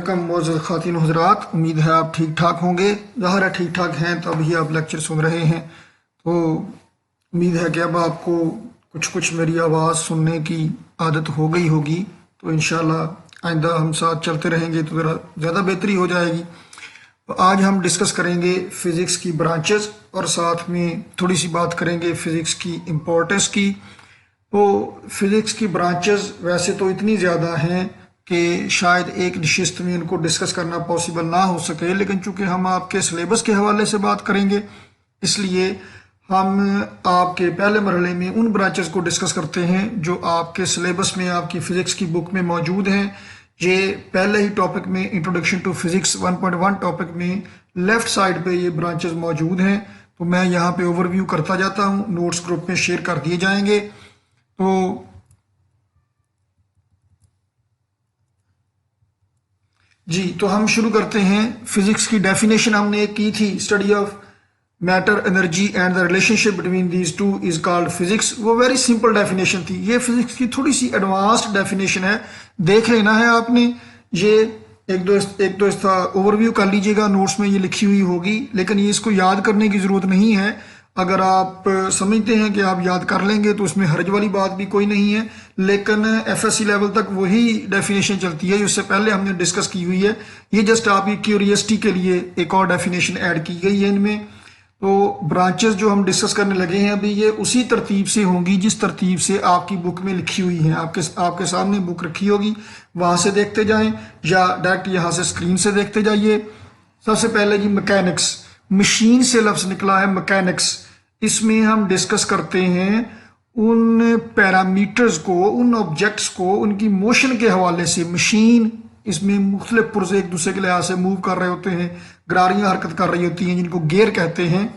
Welcome मोअज़्ज़ज़ ख़वातीन हज़रात, उम्मीद है आप ठीक ठाक होंगे। ज़ाहिर है ठीक ठाक हैं तभी आप लेक्चर सुन रहे हैं। तो उम्मीद है कि अब आपको कुछ मेरी आवाज़ सुनने की आदत हो गई होगी। तो इंशाल्लाह आइंदा हम साथ चलते रहेंगे तो ज़रा ज़्यादा बेहतरी हो जाएगी। तो आज हम डिस्कस करेंगे फ़िज़िक्स की ब्रांचेस और साथ में थोड़ी सी बात करेंगे फ़िज़िक्स की इम्पोर्टेंस की। तो फ़िज़िक्स की ब्रांचेस वैसे तो इतनी ज़्यादा हैं कि शायद एक नशिस्त में इनको डिस्कस करना पॉसिबल ना हो सके, लेकिन चूंकि हम आपके सिलेबस के हवाले से बात करेंगे इसलिए हम आपके पहले मरहले में उन ब्रांचेस को डिस्कस करते हैं जो आपके सिलेबस में आपकी फ़िज़िक्स की बुक में मौजूद हैं। ये पहले ही टॉपिक में इंट्रोडक्शन टू फिज़िक्स 1.1 टॉपिक में लेफ़्ट साइड पे ये ब्रांचेस मौजूद हैं। तो मैं यहाँ पे ओवरव्यू करता जाता हूँ, नोट्स ग्रुप में शेयर कर दिए जाएंगे। तो जी, तो हम शुरू करते हैं। फिजिक्स की डेफिनेशन हमने एक की थी, study of matter energy and the relationship between these two is called physics. वो वेरी सिंपल डेफिनेशन थी। ये फिजिक्स की थोड़ी सी एडवांस्ड डेफिनेशन है, देख लेना है आपने। ये एक दो इसका ओवरव्यू कर लीजिएगा, नोट्स में ये लिखी हुई होगी, लेकिन ये इसको याद करने की ज़रूरत नहीं है। अगर आप समझते हैं कि आप याद कर लेंगे तो उसमें हर्ज वाली बात भी कोई नहीं है, लेकिन एफएससी लेवल तक वही डेफिनेशन चलती है उससे पहले हमने डिस्कस की हुई है। ये जस्ट आपकी क्यूरियसिटी के लिए एक और डेफिनेशन ऐड की गई है इनमें। तो ब्रांचेस जो हम डिस्कस करने लगे हैं अभी, ये उसी तरतीब से होंगी जिस तरतीब से आपकी बुक में लिखी हुई है। आपके सामने बुक रखी होगी, वहाँ से देखते जाएं या डायरेक्ट यहाँ से स्क्रीन से देखते जाइए। सबसे पहले जी मैकेनिक्स, मशीन से लफ्ज़ निकला है मैकेनिक्स। इसमें हम डिस्कस करते हैं उन पैरामीटर्स को, उन ऑब्जेक्ट्स को उनकी मोशन के हवाले से। मशीन इसमें मुख्तलिफ पुर्जे एक दूसरे के लिहाज से मूव कर रहे होते हैं, गरारियां हरकत कर रही होती हैं जिनको गियर कहते हैं।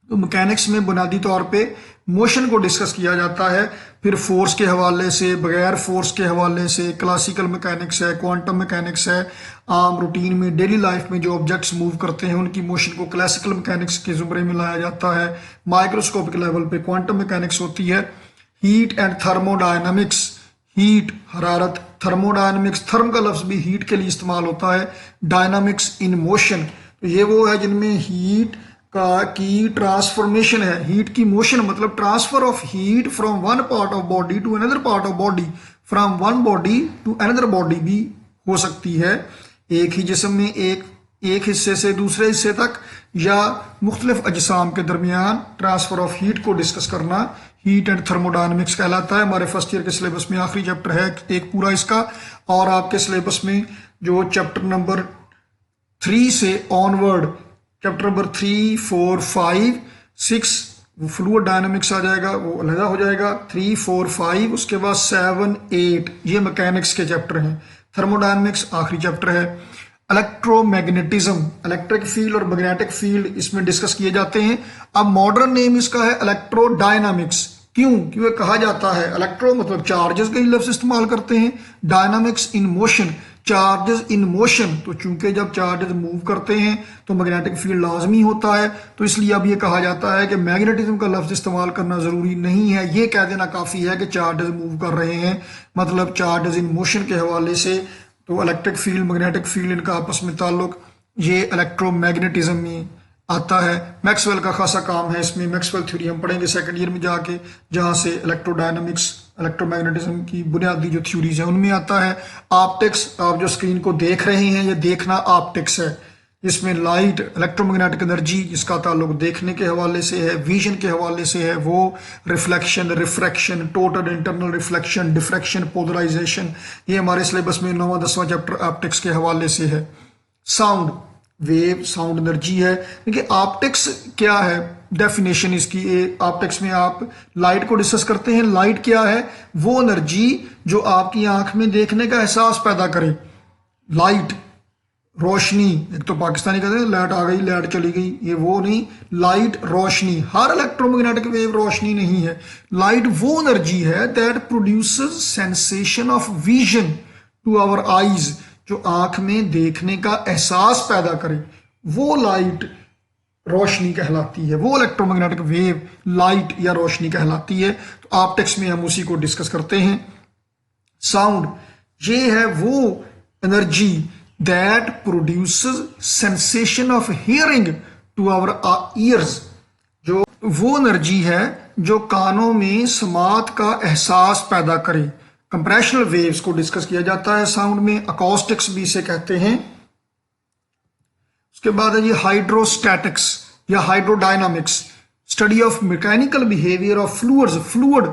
तो मैकेनिक्स में बुनियादी तौर पे मोशन को डिस्कस किया जाता है। फिर फोर्स के हवाले से, बगैर फोर्स के हवाले से क्लासिकल मैकेनिक्स है, क्वांटम मैकेनिक्स है। आम रूटीन में डेली लाइफ में जो ऑब्जेक्ट्स मूव करते हैं उनकी मोशन को क्लासिकल मैकेनिक्स के जुमरे में लाया जाता है। माइक्रोस्कोपिक लेवल पे क्वांटम मैकेनिक्स होती है। हीट एंड थर्मोडायनामिक्स, हीट हरारत, थर्मोडायनामिक्स, थर्म का लफ्ज भी हीट के लिए इस्तेमाल होता है। डायनामिक्स इन मोशन, तो ये वो है जिनमें हीट की ट्रांसफॉर्मेशन है। हीट की मोशन मतलब transfer of heat from one part of body to another part of body, from one body to another body भी हो सकती है। एक ही जिस्म में एक हिस्से से दूसरे हिस्से तक या मुख्तलिफ अजसाम के दरमियान ट्रांसफर ऑफ हीट को डिस्कस करना हीट एंड थर्मोडायनामिक्स कहलाता है। हमारे फर्स्ट ईयर के सिलेबस में आखिरी चैप्टर है एक पूरा इसका, और आपके सिलेबस में जो चैप्टर नंबर 3 से onward, chapter number 3, 4, 5, 6 fluid dynamics आ जाएगा, वो अलग हो जाएगा। 3, 4, 5, उसके बाद 7, 8 ये मैकेनिक्स के चैप्टर हैं। थर्मोडायनामिक्स आखिरी चैप्टर है। इलेक्ट्रोमैग्नेटिज्म, इलेक्ट्रिक फील्ड और मैग्नेटिक फील्ड इसमें डिस्कस किए जाते हैं। अब मॉडर्न नेम इसका है इलेक्ट्रोडायनामिक्स। क्यों? क्योंकि कहा जाता है इलेक्ट्रो मतलब चार्जेस का ही लफ्ज इस्तेमाल करते हैं, dynamics in motion, charges in motion. तो चूंकि जब चार्जेस मूव करते हैं तो मैग्नेटिक फील्ड लाजमी होता है, तो इसलिए अब ये कहा जाता है कि मैग्नेटिज्म का लफ्ज इस्तेमाल करना जरूरी नहीं है। ये कह देना काफी है कि चार्जेस मूव कर रहे हैं, मतलब चार्जेस इन मोशन के हवाले से। तो इलेक्ट्रिक फील्ड, मैग्नेटिक फील्ड, इनका आपस में ताल्लुक ये इलेक्ट्रोमैग्नेटिज्म में आता है। मैक्सवेल का खासा काम है इसमें, मैक्सवेल थ्योरी हम पढ़ेंगे सेकंड ईयर में जाके, जहाँ से इलेक्ट्रोडायनामिक्स, इलेक्ट्रोमैग्नेटिज्म की बुनियादी जो थ्योरीज है उनमें आता है। ऑप्टिक्स, आप जो स्क्रीन को देख रहे हैं ये देखना ऑप्टिक्स है, जिसमें लाइट, इलेक्ट्रोमैग्नेटिक एनर्जी जिसका ताल्लुक देखने के हवाले से है, विजन के हवाले से है, वो reflection, refraction, total internal reflection, diffraction, polarization, ये हमारे सिलेबस में 9वां 10वां चैप्टर ऑप्टिक्स के हवाले से है। साउंड वेव, साउंड एनर्जी है। देखिए ऑप्टिक्स क्या है, डेफिनेशन इसकी। ऑप्टिक्स में आप लाइट को डिस्कस करते हैं। लाइट क्या है? वो एनर्जी जो आपकी आंख में देखने का एहसास पैदा करे। लाइट, रोशनी, एक तो पाकिस्तानी कहते हैं लाइट आ गई लाइट चली गई, ये वो नहीं। लाइट रोशनी, हर इलेक्ट्रोमैग्नेटिक वेव रोशनी नहीं है। लाइट वो एनर्जी है that produces sensation of vision to our eyes, जो आंख में देखने का एहसास पैदा करे, वो लाइट रोशनी कहलाती है, वो इलेक्ट्रोमैग्नेटिक वेव लाइट या रोशनी कहलाती है। तो ऑप्टिक्स में हम उसी को डिस्कस करते हैं। साउंड ये है वो energy that produces sensation of hearing to our ears. जो वो एनर्जी है जो कानों में समात का एहसास पैदा करे। कंप्रेशनल वेव्स को डिस्कस किया जाता है साउंड में, अकॉस्टिक्स भी इसे कहते हैं। उसके बाद है ये हाइड्रोस्टैटिक्स या hydrodynamics, study of mechanical behaviour of fluids. Fluid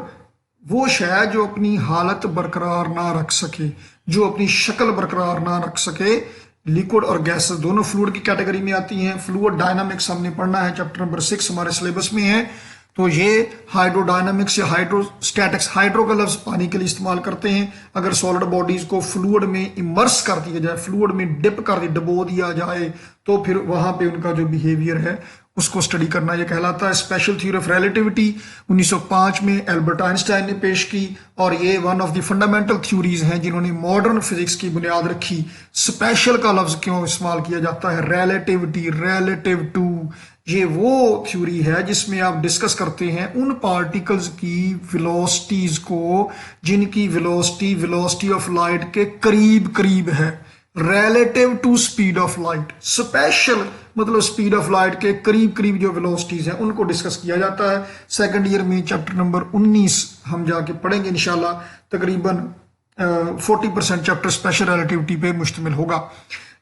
वो शय जो अपनी हालत बरकरार ना रख सके, जो अपनी शक्ल बरकरार ना रख सके। लिक्विड और गैसेस दोनों फ्लूइड की कैटेगरी में आती हैं। फ्लूइड डायनामिक्स हमने पढ़ना है, चैप्टर नंबर 6 हमारे सिलेबस में है। तो ये हाइड्रोडायनामिक्स या हाइड्रोस्टैटिक्स, हाइड्रो का लफ्ज पानी के लिए इस्तेमाल करते हैं। अगर सॉलिड बॉडीज को फ्लूइड में इमर्स कर दिया जाए, फ्लूइड में डिप कर दिया, डुबो दिया जाए, तो फिर वहां पे उनका जो बिहेवियर है उसको स्टडी करना ये कहलाता है। स्पेशल थ्योरी ऑफ रिलेटिविटी 1905 में एल्बर्ट आइंस्टाइन ने पेश की, और ये one of the fundamental theories हैं जिन्होंने मॉडर्न फिजिक्स की बुनियाद रखी। स्पेशल का लफ्ज क्यों इस्तेमाल किया जाता है? रिलेटिविटी, रिलेटिव टू, ये वो थ्योरी है जिसमें आप डिस्कस करते हैं उन पार्टिकल्स की वेलोसिटीज को जिनकी वेलोसिटी ऑफ लाइट के करीब करीब है। Relative to speed of light, special मतलब स्पीड ऑफ लाइट के करीब करीब जो वेलोसिटीज हैं उनको डिस्कस किया जाता है। सेकंड ईयर में चैप्टर नंबर 19 हम जाके पढ़ेंगे इंशाल्लाह। तकरीबन 40% चैप्टर स्पेशल रिलेटिविटी पे मुश्तमिल होगा।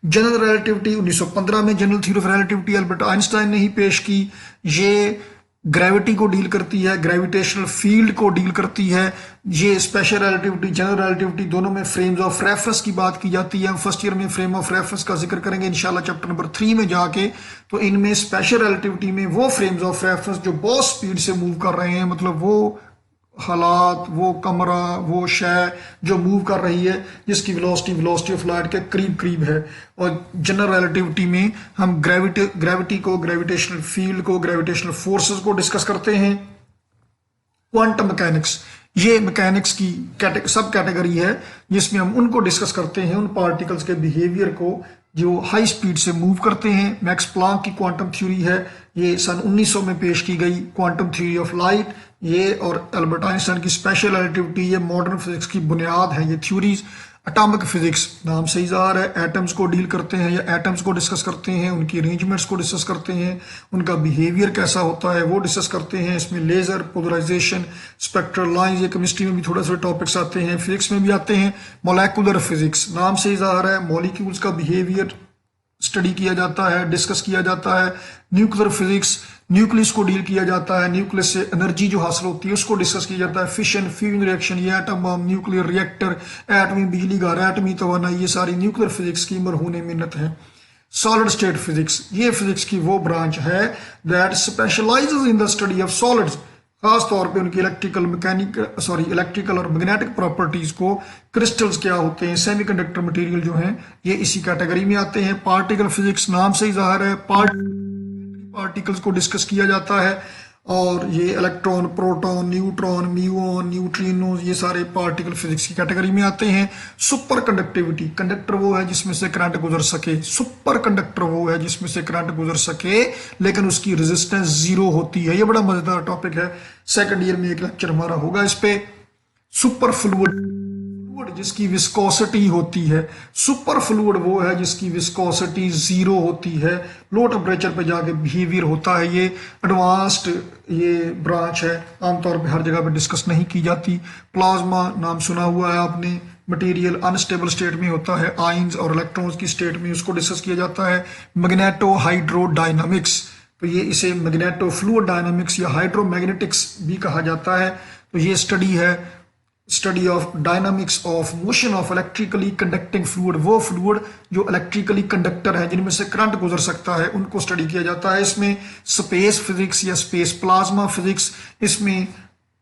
जनरल रिलेटिविटी 1915 में general theory of relativity Albert Einstein ने ही पेश की। ये ग्रेविटी को डील करती है, ग्रेविटेशनल फील्ड को डील करती है। ये स्पेशल रिलेटिविटी, जनरल रिलेटिविटी दोनों में फ्रेम्स ऑफ रेफरेंस की बात की जाती है। फर्स्ट ईयर में फ्रेम ऑफ रेफरेंस का जिक्र करेंगे इंशाल्लाह चैप्टर नंबर 3 में जाके। तो इनमें स्पेशल रिलेटिविटी में वो फ्रेम्स ऑफ रेफरेंस जो बहुत स्पीड से मूव कर रहे हैं, मतलब वो हालात, वो कमरा, वो शय जो मूव कर रही है जिसकी वेलोसिटी ऑफ लाइट के करीब करीब है। और जनरल रिलेटिविटी में हम ग्रेविटी को, ग्रेविटेशनल फील्ड को, ग्रेविटेशनल फोर्सेस को डिस्कस करते हैं। क्वांटम मैकेनिक्स, ये मैकेनिक्स की सब कैटेगरी है जिसमें हम उनको डिस्कस करते हैं, उन पार्टिकल्स के बिहेवियर को जो हाई स्पीड से मूव करते हैं। मैक्स प्लांक की क्वांटम थ्योरी है, ये सन 1900 में पेश की गई। क्वांटम थ्योरी ऑफ लाइट, ये और एल्बर्ट आइंस्टाइन की स्पेशल रिलेटिविटी, ये मॉडर्न फिजिक्स की बुनियाद है ये थ्योरीज। एटॉमिक फिजिक्स नाम से ही ज़ाहिर है, एटम्स को डील करते हैं या एटम्स को डिस्कस करते हैं, उनकी अरेंजमेंट्स को डिस्कस करते हैं, उनका बिहेवियर कैसा होता है वो डिस्कस करते हैं। इसमें लेजर, पोलराइजेशन, स्पेक्ट्रल लाइंस, ये केमिस्ट्री में भी थोड़े थोड़े टॉपिक्स आते हैं, फिजिक्स में भी आते हैं। मोलेकुलर फिजिक्स नाम से ही ज़ाहिर है, मॉलिक्यूल्स का बिहेवियर स्टडी किया जाता है, डिस्कस किया जाता है। न्यूक्लियर फिजिक्स, न्यूक्लियस को डील किया जाता है, न्यूक्लियस से एनर्जी जो हासिल होती है उसको डिस्कस किया जाता है। फिशन, फ्यूजन रिएक्शन, ये एटम बम, न्यूक्लियर रिएक्टर, एटमी बिजली घर, एटमी तवानाई, ये सारी न्यूक्लियर फिजिक्स की मरहून मिन्नत है। सॉलिड स्टेट फिजिक्स, ये फिजिक्स की वो ब्रांच है that specialises in the study of solids, खास तौर पे उनकी इलेक्ट्रिकल और मैग्नेटिक प्रॉपर्टीज को। क्रिस्टल्स क्या होते हैं, सेमीकंडक्टर मटेरियल जो हैं, ये इसी कैटेगरी में आते हैं। पार्टिकल फिजिक्स नाम से ही जाहिर है, पार्टिकल्स को डिस्कस किया जाता है, और ये electron, proton, neutron, muon, neutrinos, ये सारे पार्टिकल फिजिक्स की कैटेगरी में आते हैं। सुपर कंडक्टिविटी, कंडक्टर वो है जिसमें से करंट गुजर सके, सुपर कंडक्टर वो है जिसमें से करंट गुजर सके लेकिन उसकी रेजिस्टेंस जीरो होती है। ये बड़ा मजेदार टॉपिक है, सेकंड ईयर में एक लेक्चर हमारा होगा इस पे। सुपर फ्लूइड जिसकी विस्कोसिटी होती है, सुपर फ्लूइड वो है जिसकी विस्कोसिटी जीरो होती है, लो टेम्परेचर पे जाके बिहेवियर होता है। ये एडवांस्ड ये ब्रांच है, आमतौर पे हर जगह पे डिस्कस नहीं की जाती। प्लाज्मा नाम सुना हुआ है आपने, मटेरियल अनस्टेबल स्टेट में होता है, आयंस और इलेक्ट्रॉन्स की स्टेट में उसको डिस्कस किया जाता है। मैग्नेटो हाइड्रोडायनामिक्स, तो ये इसे मैग्नेटो फ्लूइड डायनामिक्स या हाइड्रोमैग्नेटिक्स भी कहा जाता है। तो ये स्टडी है, study of dynamics of motion of electrically conducting fluid, वो फ्लूइड जो इलेक्ट्रिकली कंडक्टर है जिनमें से करंट गुजर सकता है उनको स्टडी किया जाता है। इसमें स्पेस फिजिक्स या स्पेस प्लाज्मा फिजिक्स, इसमें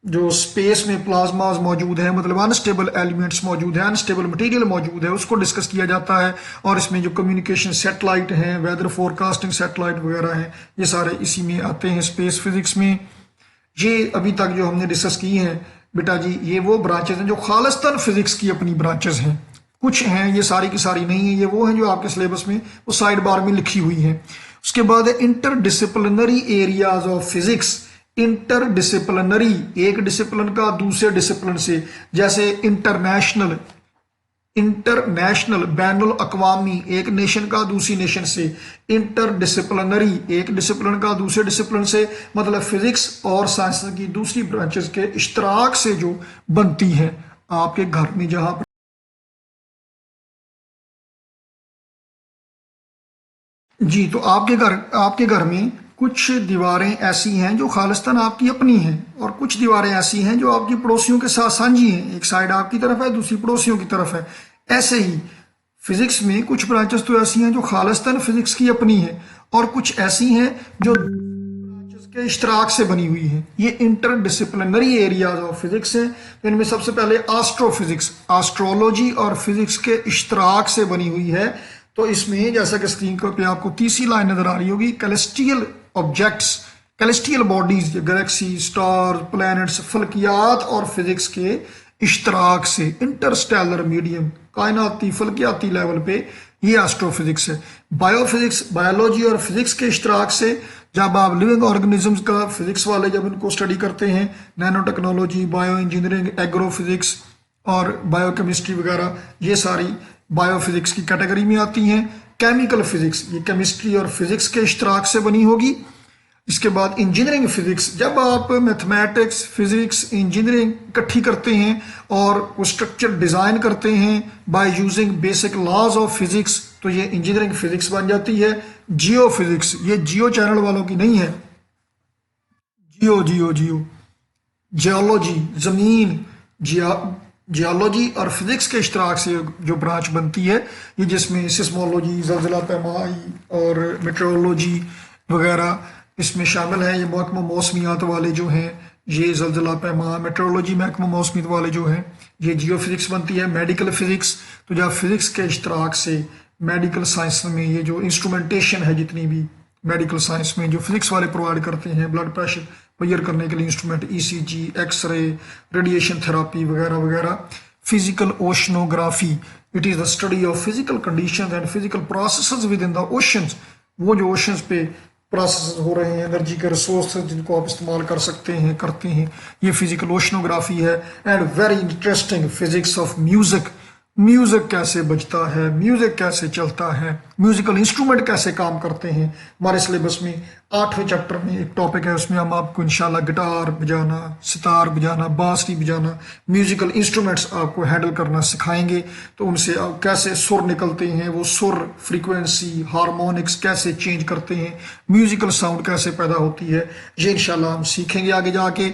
जो स्पेस में प्लाज्मास मौजूद है, मतलब अनस्टेबल एलिमेंट्स मौजूद है, अनस्टेबल मटेरियल मौजूद है, उसको डिस्कस किया जाता है। और इसमें जो कम्युनिकेशन सैटेलाइट हैं, वेदर फोरकास्टिंग सैटेलाइट वगैरह हैं, ये सारे इसी में आते हैं स्पेस फिजिक्स में। ये अभी तक जो हमने डिस्कस की हैं बेटा जी, ये वो ब्रांचेस हैं जो खालिस्तान फिजिक्स की अपनी ब्रांचेस हैं। कुछ हैं, ये सारी की सारी नहीं है, ये वो हैं जो आपके सिलेबस में वो साइड बार में लिखी हुई हैं। उसके बाद है interdisciplinary areas of physics. Interdisciplinary, एक डिसिप्लिन का दूसरे डिसिप्लिन से, जैसे इंटरनेशनल, इंटरनेशनल बैनुल अक़वामी, एक नेशन का दूसरी नेशन से, इंटरडिसिप्लिनरी, एक डिसिप्लिन का दूसरे डिसिप्लिन से, मतलब फिजिक्स और साइंस की दूसरी ब्रांचेस के इश्तराक से जो बनती है। आपके घर में जहां पर जी, तो आपके घर में कुछ दीवारें ऐसी हैं जो खालिस्तान आपकी अपनी हैं, और कुछ दीवारें ऐसी हैं जो आपकी पड़ोसियों के साथ साझी हैं। एक साइड आपकी तरफ है, दूसरी पड़ोसियों की तरफ है। ऐसे ही फिजिक्स में कुछ ब्रांचेस तो ऐसी हैं जो खालिस्तान फिजिक्स की अपनी है, और कुछ ऐसी हैं जो ब्रांचेस के इश्तराक से बनी हुई हैं। ये इंटरडिसिप्लिनरी एरियाज ऑफ फिजिक्स हैं। तो इनमें सबसे पहले एस्ट्रोफिजिक्स, एस्ट्रोलॉजी और फिजिक्स के इश्तराक से बनी हुई है। तो इसमें जैसा कि स्क्रीन पे आपको तीसरी लाइन नजर आ रही होगी, celestial objects, celestial bodies, galaxy, star, planets, फल्कियात और फिजिक्स के इश्तराक से, इंटरस्टेलर मीडियम, कायनाती फल्कियाती लेवल पे, ये एस्ट्रोफिजिक्स है। बायोफिजिक्स, बायोलॉजी और फिजिक्स के इश्तराक से, जब आप लिविंग ऑर्गेनिजम्स का फिजिक्स वाले जब इनको स्टडी करते हैं, nano technology, bio engineering, agrophysics और बायोकेमिस्ट्री वगैरह, ये सारी बायोफिजिक्स की कैटेगरी में आती हैं। केमिकल फिजिक्स, ये केमिस्ट्री और फिजिक्स के इश्तराक से बनी होगी। इसके बाद इंजीनियरिंग फिजिक्स, जब आप मैथमेटिक्स, फिजिक्स, इंजीनियरिंग इकट्ठी करते हैं और वो स्ट्रक्चर डिज़ाइन करते हैं by using basic laws of physics, तो ये इंजीनियरिंग फिजिक्स बन जाती है। जियो फिजिक्स, ये जियो चैनल वालों की नहीं है, जियो जियो जियो, जियोलॉजी, जमीन, जियोलॉजी और फिजिक्स के इश्तराक से जो ब्रांच बनती है, ये जिसमें सिस्मोलॉजी, जलजिला पैमाई और मेट्रोलॉजी वगैरह इसमें शामिल है। ये महकमा मौसमियात वाले जो हैं, ये जलजिला पैमा, मेट्रोलॉजी, महकमा मौसमियात वाले जो हैं, ये जियो फिजिक्स बनती है। मेडिकल फिजिक्स, तो जब फिजिक्स के इश्तराक से मेडिकल साइंस में ये जो इंस्ट्रूमेंटेशन है, जितनी भी मेडिकल साइंस में जो फिजिक्स वाले प्रोवाइड करते हैं, ब्लड प्रेशर मेजर करने के लिए instrument, ECG, x-ray, radiation therapy वगैरह वगैरह। Physical oceanography, it is the study of physical conditions and physical processes within the oceans, वो जो ओशंस पे प्रोसेस हो रहे हैं, एनर्जी के रिसोर्स जिनको आप इस्तेमाल कर सकते हैं, करते हैं, ये फिजिकल ओशनोग्राफी है। And very interesting physics of music, music कैसे बजता है, म्यूजिक कैसे चलता है, म्यूजिकल इंस्ट्रूमेंट कैसे काम करते हैं। हमारे सिलेबस में 8वें चैप्टर में एक टॉपिक है, उसमें हम आपको इंशाल्लाह गिटार बजाना, सितार बजाना, बांसुरी बजाना, म्यूजिकल इंस्ट्रूमेंट्स आपको हैंडल करना सिखाएंगे। तो उनसे आप कैसे सुर निकलते हैं, वो सुर, फ्रीक्वेंसी, हारमोनिक्स कैसे चेंज करते हैं, म्यूजिकल साउंड कैसे पैदा होती है, ये इंशाल्लाह हम सीखेंगे आगे जाके।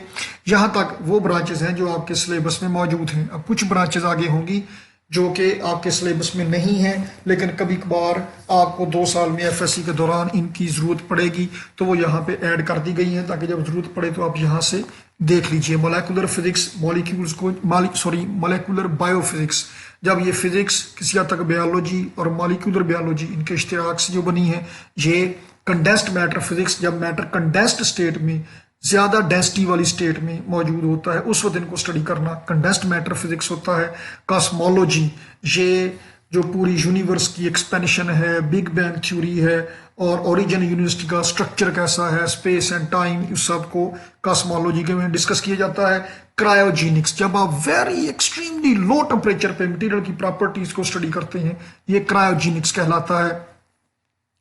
यहाँ तक वो ब्रांचेस हैं जो आपके सिलेबस में मौजूद हैं। अब कुछ ब्रांचेस आगे होंगी जो कि आपके सिलेबस में नहीं है, लेकिन कभी कभार आपको 2 साल में एफएससी के दौरान इनकी ज़रूरत पड़ेगी, तो वो यहाँ पे ऐड कर दी गई हैं, ताकि जब ज़रूरत पड़े तो आप यहाँ से देख लीजिए। मोलेकुलर फिजिक्स, मॉलिक्यूल्स को मोलेकुलर बायोफिजिक्स, जब ये फिजिक्स किसी हद तक बायोलॉजी और मॉलिक्यूलर बायोलॉजी इनके इश्तराक से जो बनी है। ये कंडेंस्ड मैटर फिजिक्स, जब मैटर कंडेंस्ड स्टेट में, ज़्यादा डेंसिटी वाली स्टेट में मौजूद होता है, उस वक्त इनको स्टडी करना कंडेंस्ड मैटर फिजिक्स होता है। कॉस्मोलॉजी, ये जो पूरी यूनिवर्स की एक्सपेंशन है, बिग बैंग थ्योरी है और ओरिजिन यूनिवर्सिटी का स्ट्रक्चर कैसा है, स्पेस एंड टाइम, इस सब को कॉस्मोलॉजी के में डिस्कस किया जाता है। क्रायोजेनिक्स, जब आप वेरी एक्सट्रीमली लो टेम्परेचर पे मटेरियल की प्रॉपर्टीज को स्टडी करते हैं, ये क्रायोजेनिक्स कहलाता है।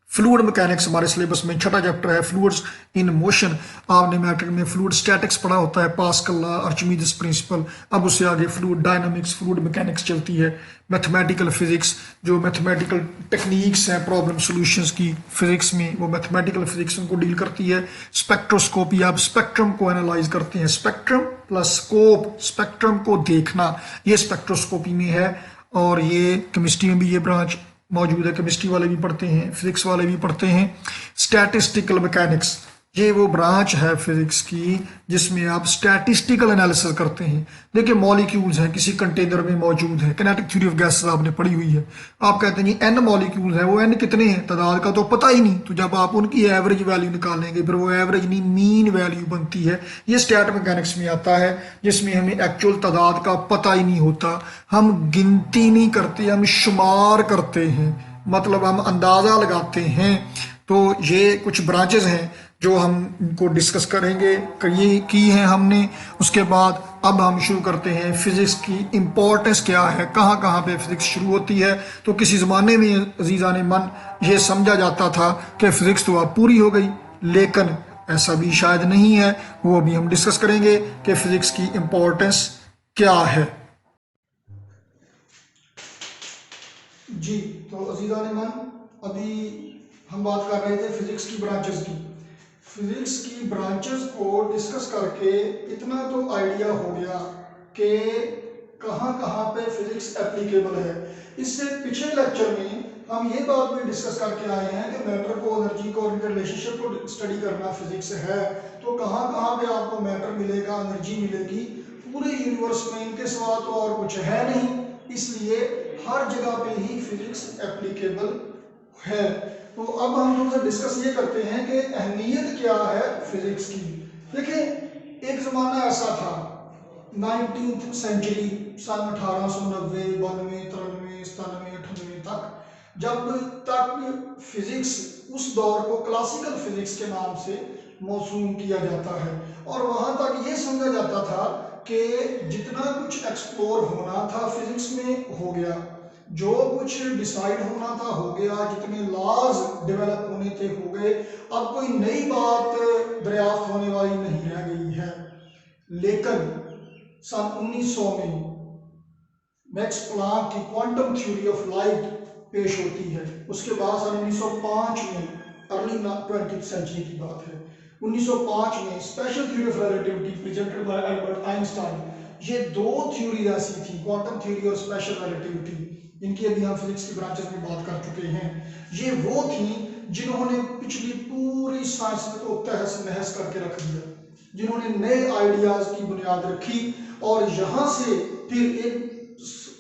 फ्लूइड मैकेनिक्स हमारे सिलेबस में 6ठा चैप्टर है, फ्लूइड्स इन मोशन। आपने मैट्रिक में फ्लूइड स्टैटिक्स पढ़ा होता है, पास्कल लॉ, आर्चिमीदेस प्रिंसिपल। अब उससे आगे फ्लूइड डायनामिक्स, फ्लूइड मैकेनिक्स चलती है। मैथमेटिकल फिजिक्स, जो मैथमेटिकल टेक्निक्स हैं प्रॉब्लम सॉल्यूशंस की फिजिक्स में, वो मैथमेटिकल फिजिक्स उनको डील करती है। स्पेक्ट्रोस्कोपी, आप स्पेक्ट्रम को एनालाइज करते हैं, स्पेक्ट्रम प्लस स्कोप, स्पेक्ट्रम को देखना, ये स्पेक्ट्रोस्कोपी में है। और ये केमिस्ट्री में भी ये ब्रांच मौजूद है, केमिस्ट्री वाले भी पढ़ते हैं, फिजिक्स वाले भी पढ़ते हैं। स्टैटिस्टिकल मैकेनिक्स, ये वो ब्रांच है फिजिक्स की जिसमें आप स्टैटिस्टिकल एनालिसिस करते हैं। देखिए मॉलिक्यूल्स हैं, किसी कंटेनर में मौजूद है, किनेटिक थ्योरी ऑफ गैसेस आपने पढ़ी हुई है। आप कहते हैं जी एन मॉलिक्यूल है, वो एन कितने हैं, तादाद का तो पता ही नहीं। तो जब आप उनकी एवरेज वैल्यू निकालेंगे, फिर वो एवरेज नहीं मीन वैल्यू बनती है। ये स्टैट मैकेनिक्स में आता है, जिसमें हमें एक्चुअल तादाद का पता ही नहीं होता, हम गिनती नहीं करते, हम शुमार करते हैं, मतलब हम अंदाज़ा लगाते हैं। तो ये कुछ ब्रांचेस हैं जो हम इनको डिस्कस करेंगे ये की है हमने। उसके बाद अब हम शुरू करते हैं फिजिक्स की इम्पोर्टेंस क्या है, कहाँ कहाँ पे फिजिक्स शुरू होती है। तो किसी ज़माने में अजीज़ा ने मन ये समझा जाता था कि फिजिक्स तो अब पूरी हो गई, लेकिन ऐसा भी शायद नहीं है। वो अभी हम डिस्कस करेंगे कि फिजिक्स की इम्पोर्टेंस क्या है। जी, तो अजीज़ा ने मन अभी हम बात कर रहे थे फिजिक्स की ब्रांचेस की। फिजिक्स की ब्रांचेस को डिस्कस करके इतना तो आइडिया हो गया कि कहाँ कहाँ पे फिजिक्स एप्लीकेबल है। इससे पिछले लेक्चर में हम ये बात भी डिस्कस करके आए हैं कि मैटर को, एनर्जी को और इनके रिलेशनशिप को स्टडी करना फिजिक्स है। तो कहाँ कहाँ पे आपको मैटर मिलेगा, एनर्जी मिलेगी, पूरे यूनिवर्स में इनके सिवा तो और कुछ है नहीं, इसलिए हर जगह पे ही फिजिक्स एप्लीकेबल है। तो अब हम तुमसे डिस्कस ये करते हैं कि अहमियत क्या है फिजिक्स की। देखिए, एक ज़माना ऐसा था 19th सेंचुरी, सन 1890, 92, 93, 97, 98 तक, जब तक फिजिक्स, उस दौर को क्लासिकल फिजिक्स के नाम से मौसूम किया जाता है। और वहाँ तक ये समझा जाता था कि जितना कुछ एक्सप्लोर होना था फिजिक्स में हो गया, जो कुछ डिसाइड होना था हो गया, जितने लॉज डेवलप होने थे हो गए, अब कोई नई बात दरियाफ्त होने वाली नहीं रह गई है। लेकिन सन 1900 में मैक्स प्लांक की क्वांटम थ्योरी ऑफ लाइट पेश होती है। उसके बाद सन 1905 में, अर्ली 20th सेंचुरी की बात है, 1905 में special theory of relativity presented by Albert Einstein. ये दो थ्योरी ऐसी थी, क्वांटम थ्योरी और स्पेशल रिलेटिविटी, इनकी अभी हम फिजिक्स की ब्रांचेस में बात कर चुके हैं। ये वो थी जिन्होंने पिछली पूरी साइंस में तो तहस नहस करके रख दिया, जिन्होंने नए आइडियाज की बुनियाद रखी। और यहाँ से फिर एक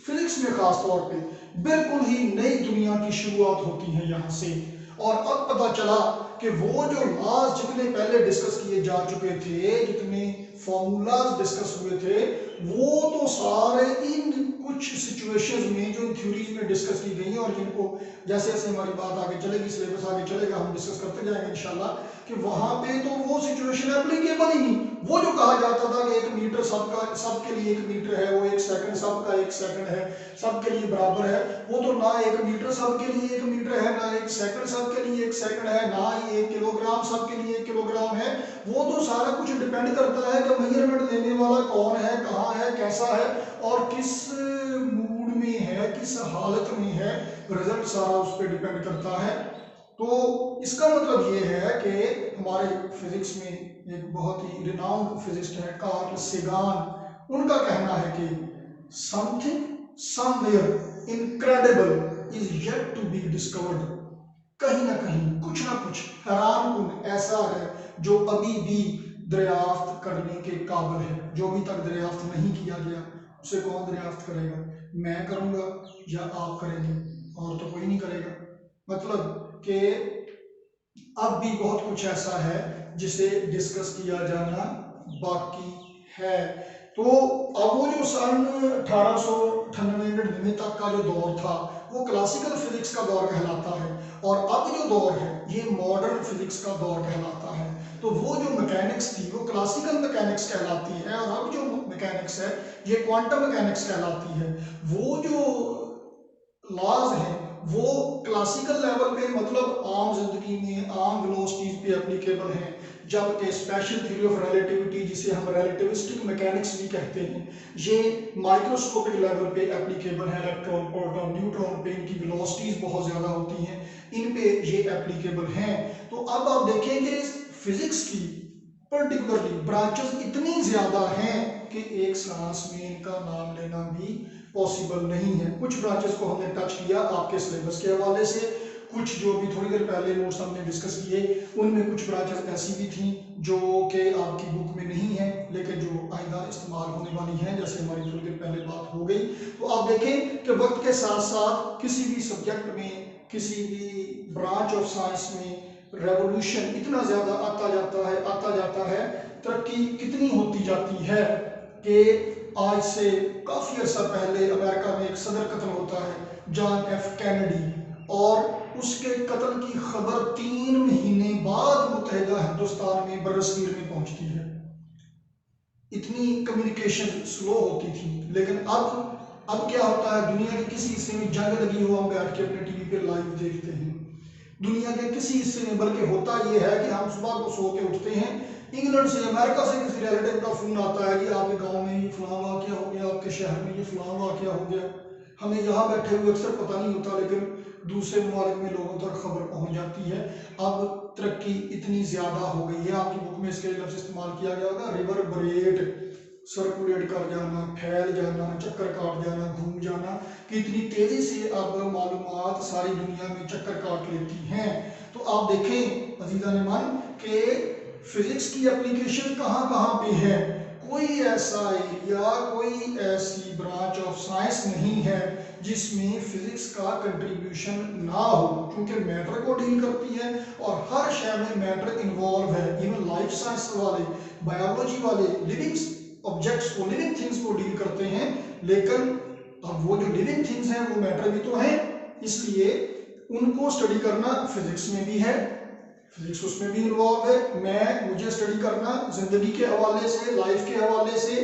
फिजिक्स में खास तौर पे बिल्कुल ही नई दुनिया की शुरुआत होती है यहाँ से। और अब पता चला कि वो जो लॉज जितने पहले डिस्कस किए जा चुके थे, जितने फॉर्मूलाज डिस्कस हुए थे, वो तो सारे इन कुछ सिचुएशंस में जो थ्योरीज में डिस्कस की गई हैं, और जिनको जैसे जैसे हमारी बात आगे चलेगी, सिलेबस आगे चलेगा, हम डिस्कस करते जाएंगे इंशाल्लाह, कि वहां पे तो वो सिचुएशन एप्लीकेबल ही नहीं। वो जो कहा जाता था कि 1 मीटर सबका, सबके लिए 1 मीटर है, वो 1 सेकंड सबका 1 सेकंड है, सबके लिए बराबर है, वो तो ना 1 मीटर सबके लिए 1 मीटर है, ना 1 सेकंड सबके लिए 1 सेकंड है, ना ही 1 किलोग्राम सबके लिए 1 किलोग्राम है। वो तो सारा कुछ डिपेंड करता है कि मेजरमेंट लेने वाला कौन है, कहाँ है, कैसा है और किस मूड में है, किस हालत में है, रिजल्ट सारा उस पर डिपेंड करता है। तो इसका मतलब ये है कि हमारे फिजिक्स में एक बहुत ही रिनाउंड फिजिसिस्ट है कार्ल सेगान। उनका कहना है कि something somewhere incredible is yet to be discovered. कहीं ना कहीं कुछ ना कुछ हैरानकुन ऐसा है जो अभी भी दरियाफ्त करने के काबिल है। जो अभी तक दरियाफ्त नहीं किया गया, उसे कौन दरियाफ्त करेगा? मैं करूंगा या आप करेंगे? और तो कोई नहीं करेगा। मतलब कि अब भी बहुत कुछ ऐसा है जिसे डिस्कस किया जाना बाकी है। तो अब वो जो सन 1898-99 तक का जो दौर था, वो क्लासिकल फिजिक्स का दौर कहलाता है, और अब जो दौर है ये मॉडर्न फिजिक्स का दौर कहलाता है। तो वो जो मैकेनिक्स थी वो क्लासिकल मैकेनिक्स कहलाती है, और अब जो मैकेनिक्स है ये क्वांटम मैकेनिक्स कहलाती है। वो जो लॉज हैं वो क्लासिकल लेवल पे, मतलब आम जिंदगी में, आम वेलोसिटीज पे एप्लीकेबल हैं, जबकि स्पेशल थ्योरी ऑफ रिलेटिविटी, जिसे हम रिलेटिविस्टिक मैकेनिक्स भी कहते हैं, ये माइक्रोस्कोपिक लेवल पे एप्लीकेबल है। इलेक्ट्रॉन, प्रोटॉन, न्यूट्रॉन पे इनकी वेलोसिटीज बहुत ज्यादा होती हैं, इन पे ये एप्लीकेबल हैं। तो अब आप देखेंगे फिजिक्स की पर्टिकुलरली ब्रांचेस इतनी ज्यादा हैं कि एक सांस में इनका नाम लेना भी पॉसिबल नहीं है। कुछ ब्रांचेस को हमने टच किया आपके सिलेबस के हवाले से, कुछ जो भी थोड़ी देर पहले नोट्स हमने डिस्कस किए, उनमें कुछ ब्रांचेस ऐसी भी थी जो कि आपकी बुक में नहीं है, लेकिन जो आइंदा इस्तेमाल होने वाली हैं, जैसे हमारी थोड़ी देर पहले बात हो गई। तो आप देखें कि वक्त के साथ साथ किसी भी सब्जेक्ट में, किसी भी ब्रांच ऑफ साइंस में रेवोल्यूशन इतना ज्यादा आता जाता है, तरक्की कितनी होती जाती है कि आज से काफी अर्सा पहले अमेरिका में एक सदर कत्ल होता है, जॉन एफ कैनेडी। और उसके कत्ल की खबर 3 महीने बाद मुत्तहिदा हिंदुस्तान में बरसगीर में पहुंचती है। इतनी कम्युनिकेशन स्लो होती थी। लेकिन अब क्या होता है, दुनिया के किसी हिस्से में जंग लगी हो, हम बैठ के अपने टीवी पे लाइव देखते हैं। दुनिया के किसी हिस्से में, बल्कि होता यह है कि हम सुबह को सो के उठते हैं, इंग्लैंड से, अमेरिका से किसी रिलेटिव का फोन आता है कि आपके गांव में ये फलां वाक़या हो गया, आपके शहर में ये फलां वाक़या हो गया। हमें यहाँ बैठे हुए अक्सर पता नहीं होता, लेकिन दूसरे ममालिक में लोगों तक खबर पहुंच जाती है। अब तरक्की इतनी ज़्यादा हो गई है, आपकी बुक में इसके लफ्ज़ इस्तेमाल किया गया होगा, रिवरबरेट, सर्कुलेट कर जाना, फैल जाना, चक्कर काट जाना, घूम जाना, कि इतनी तेज़ी से अब मालूमात सारी दुनिया में चक्कर काट लेती हैं। तो आप देखें अजीज़ान ईमान कि फिज़िक्स की एप्लीकेशन कहाँ कहाँ पे है। कोई ऐसा एरिया, कोई ऐसी ब्रांच ऑफ साइंस नहीं है जिसमें फिजिक्स का कंट्रीब्यूशन ना हो, क्योंकि मैटर को डील करती है और हर शय में मैटर इन्वॉल्व है। इवन लाइफ साइंस वाले, बायोलॉजी वाले लिविंग ऑब्जेक्ट्स को, लिविंग थिंग्स को डील करते हैं। लेकिन अब वो जो लिविंग थिंग्स हैं वो मैटर भी तो हैं, इसलिए उनको स्टडी करना फिजिक्स में भी है, फिजिक्स उसमें भी इन्वॉल्व है। मुझे स्टडी करना जिंदगी के हवाले से, लाइफ के हवाले से,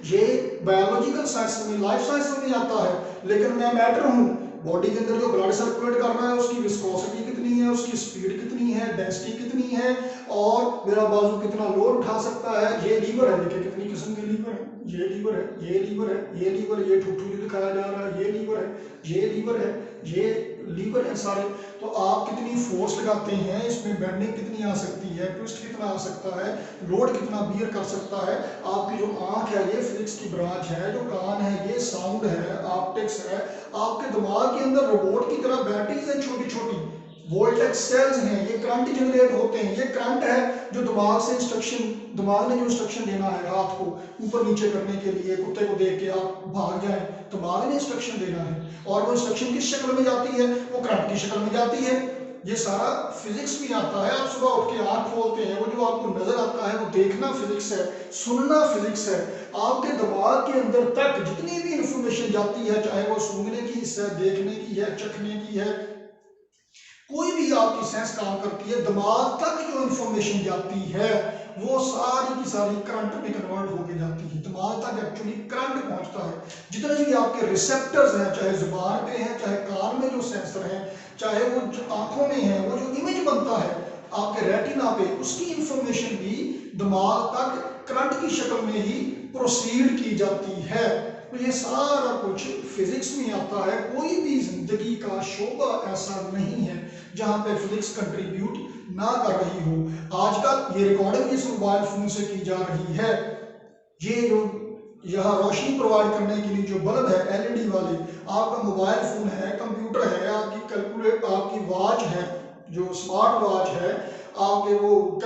ये बायोलॉजिकल साइंस में, लाइफ साइंस में नहीं आता है, लेकिन मैं मैटर हूँ। बॉडी के अंदर जो ब्लड सर्कुलेट कर रहा है उसकी विस्कोसिटी कितनी है, उसकी स्पीड कितनी है, डेंसिटी कितनी है, और मेरा बाजू कितना लोड उठा सकता है। ये लीवर है, देखिए कितनी किस्म के लीवर है, ये लीवर है, ये लीवर है, ये लीवर, ये ठुठू जो दिखाया जा रहा है, ये लीवर है, ये लीवर है, ये लीवर है सारे। तो आप कितनी फोर्स लगाते हैं, इसमें बेंडिंग कितनी आ सकती है, ट्विस्ट कितना आ सकता है, लोड कितना बियर कर सकता है। आपकी जो आंख है ये फिजिक्स की ब्रांच है, जो कान है ये साउंड है, ऑप्टिक्स है। आपके दिमाग के अंदर रोबोट की तरह बैटरीज हैं, छोटी छोटी वोल्टेज सेल्स हैं, ये करंट जनरेट होते हैं। ये करंट है जो दिमाग से इंस्ट्रक्शन, दिमाग ने जो इंस्ट्रक्शन देना है हाथ को ऊपर नीचे करने के लिए, कुत्ते को देख के आप भाग जाएं, दिमाग ने इंस्ट्रक्शन देना है, और वो इंस्ट्रक्शन किस शक्ल में जाती है, वो करंट की शक्ल में जाती है। ये सारा फिजिक्स में आता है। आप सुबह उठ के आंख खोलते हैं, वो जो आपको नजर आता है वो देखना फिजिक्स है, सुनना फिजिक्स है। आपके दिमाग के अंदर तक जितनी भी इंफॉर्मेशन जाती है, चाहे वो सूंघने की है, देखने की है, चखने की है, कोई भी आपकी सेंस काम करती है, दिमाग तक जो इंफॉर्मेशन जाती है वो सारी की सारी करंट में कन्वर्ट होके जाती है। दिमाग तक एक्चुअली करंट पहुंचता है। जितने भी आपके रिसेप्टर्स हैं, चाहे जुबान पे हैं, चाहे कान में जो सेंसर हैं, चाहे वो आंखों में है, वो जो इमेज बनता है आपके रेटिना पे, उसकी इंफॉर्मेशन भी दिमाग तक करंट की शक्ल में ही प्रोसीड की जाती है। तो ये सारा कुछ फिजिक्स में आता है। कोई भी जिंदगी का शोबा ऐसा नहीं है जहां पे फिजिक्स कंट्रीब्यूट ना कर रही हो। आजकल ये रिकॉर्डिंग इस मोबाइल फोन से की जा रही है। ये जो यहाँ रोशनी प्रोवाइड करने के लिए जो बल्ब है एलईडी वाले, आपका मोबाइल फोन है, कंप्यूटर है, आपकी कैलकुलेट, आपकी वॉच है जो स्मार्ट वॉच है, आपके वो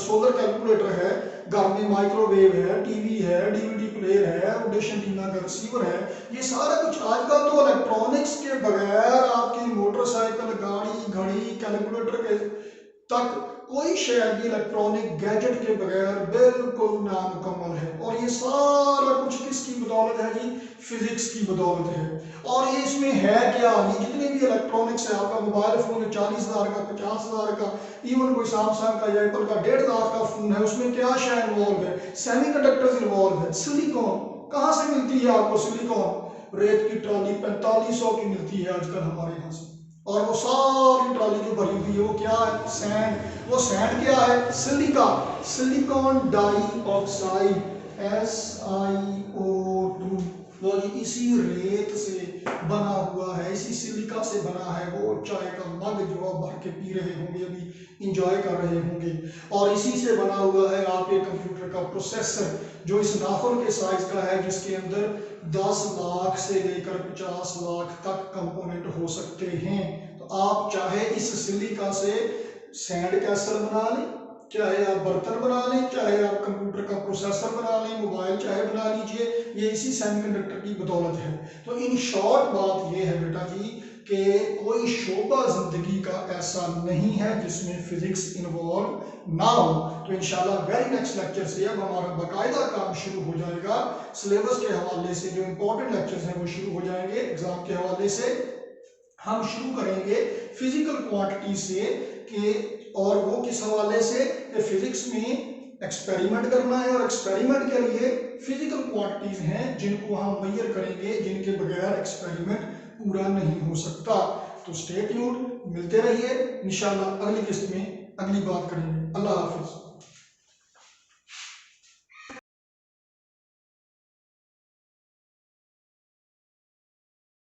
सोलर कैलकुलेटर है, घर में माइक्रोवेव है, टीवी है, डीवीडी प्लेयर है, डिश एंटीना का रिसीवर है। ये सारा कुछ आजकल तो इलेक्ट्रॉनिक्स के बगैर आपकी मोटरसाइकिल, गाड़ी, घड़ी, कैलकुलेटर के तक कोई शय इलेक्ट्रॉनिक गैजेट के बगैर बिल्कुल नामुकम्मल है। और ये सारा कुछ किसकी बदौलत है जी? फिजिक्स की बदौलत है। और ये इसमें है क्या, ये जितने भी इलेक्ट्रॉनिक्स है, आपका मोबाइल फोन 40,000 का, 50,000 का, इवन कोई सैमसंग का या एप्पल का 1.5 लाख का फोन है, उसमें क्या शय इन्वॉल्व है? सेमीकंडक्टर्स इन्वॉल्व है। सिलिकॉन कहाँ से मिलती है आपको? सिलिकॉन रेत की ट्रॉली 4500 की मिलती है आजकल हमारे यहाँ से, और वो सारी ट्रॉली जो भरी हुई है वो क्या है? सैंड। वो सैंड क्या है? Silica, silicon dioxide, SiO2। तो इसी रेत से बना हुआ है, इसी सिलिका से बना है वो चाय का मग जो आप भर के पी रहे होंगे, अभी इंजॉय कर रहे होंगे। और इसी से बना हुआ है आपके कंप्यूटर का प्रोसेसर जो इस नाखून के साइज का है, जिसके अंदर 10 लाख से लेकर 50 लाख तक कंपोनेंट हो सकते हैं। तो आप चाहे इस सिलिका से सैंड कैसल बना लें, चाहे आप बर्तन बना लें, चाहे आप कंप्यूटर का प्रोसेसर बना लें, मोबाइल चाहे बना लीजिए, ये इसी सेमीकंडक्टर की बदौलत है। तो इन शॉर्ट बात ये है बेटा जी कि कोई शोबा जिंदगी का ऐसा नहीं है जिसमें फिजिक्स इन्वॉल्व ना हो। तो इंशाल्लाह वेरी नेक्स्ट लेक्चर से अब हमारा बाकायदा काम शुरू हो जाएगा। सिलेबस के हवाले से जो इंपॉर्टेंट लेक्चर्स हैं वो शुरू हो जाएंगे, एग्जाम के हवाले से हम शुरू करेंगे फिजिकल क्वांटिटी से कि और वो किस हवाले से कि फिजिक्स में एक्सपेरिमेंट करना है और एक्सपेरिमेंट के लिए फिजिकल क्वांटिटीज हैं जिनको हम मेजर करेंगे, जिनके बगैर एक्सपेरिमेंट पूरा नहीं हो सकता। तो स्टे ट्यून्ड, मिलते रहिए इंशाल्लाह अगली किस्त में अगली बात करेंगे। अल्लाह हाफिज।